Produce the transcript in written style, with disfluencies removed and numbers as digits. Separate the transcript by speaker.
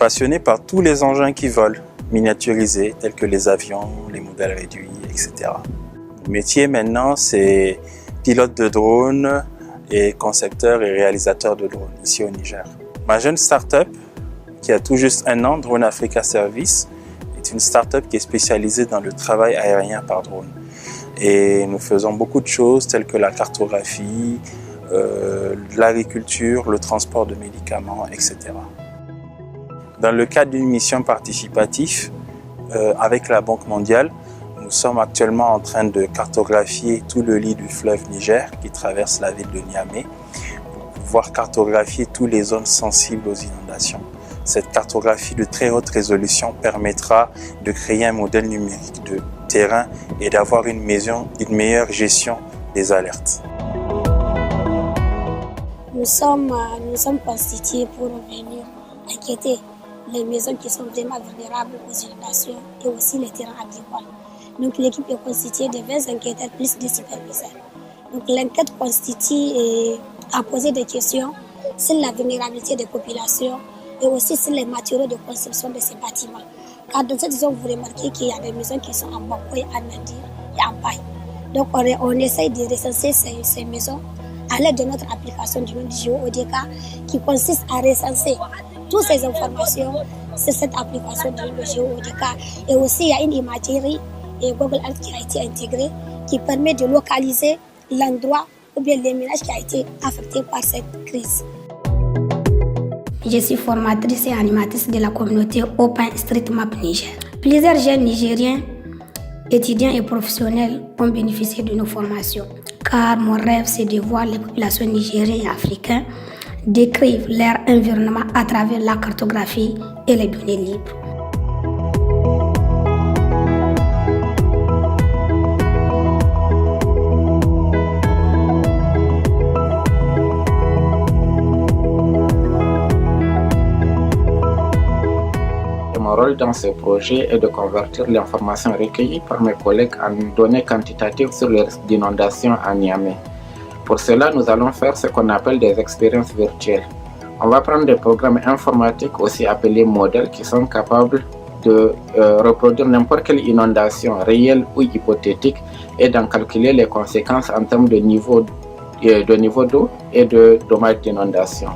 Speaker 1: passionné par tous les engins qui volent, miniaturisés, tels que les avions, les modèles réduits, etc. Mon métier maintenant, c'est pilote de drone et concepteur et réalisateur de drones ici au Niger. Ma jeune start-up, qui a tout juste 1 an, Drone Africa Service, est une start-up qui est spécialisée dans le travail aérien par drone. Et nous faisons beaucoup de choses telles que la cartographie, l'agriculture, le transport de médicaments, etc. Dans le cadre d'une mission participative avec la Banque mondiale, nous sommes actuellement en train de cartographier tout le lit du fleuve Niger qui traverse la ville de Niamey pour pouvoir cartographier toutes les zones sensibles aux inondations. Cette cartographie de très haute résolution permettra de créer un modèle numérique de terrain et d'avoir une meilleure gestion des alertes.
Speaker 2: Nous sommes constitués pour venir enquêter les maisons qui sont vraiment vulnérables aux inondations et aussi les terrains agricoles. Donc l'équipe est constituée de 20 enquêteurs plus des superviseurs. Donc l'enquête constitue à poser des questions sur la vulnérabilité des populations et aussi sur les matériaux de construction de ces bâtiments. Car dans cette zone, vous remarquez qu'il y a des maisons qui sont en bambou, en nadir et en paille. Donc on essaye de recenser ces maisons à l'aide de notre application du nom du GeoODK qui consiste à recenser toutes ces informations sur cette application du nom du GeoODK. Et aussi, il y a une imagerie et Google Earth qui a été intégrée qui permet de localiser l'endroit ou bien les ménages qui ont été affectés par cette crise. Je suis formatrice et animatrice de la communauté OpenStreetMap Niger. Plusieurs jeunes Nigériens, étudiants et professionnels ont bénéficié de nos formations. Car mon rêve, c'est de voir les populations nigériennes et africaines décrire leur environnement à travers la cartographie et les données libres.
Speaker 3: Mon rôle dans ce projet est de convertir l'information recueillie par mes collègues en données quantitatives sur les risques d'inondation à Niamey. Pour cela, nous allons faire ce qu'on appelle des expériences virtuelles. On va prendre des programmes informatiques, aussi appelés modèles, qui sont capables de reproduire n'importe quelle inondation réelle ou hypothétique et d'en calculer les conséquences en termes de niveau d'eau et de dommages d'inondation.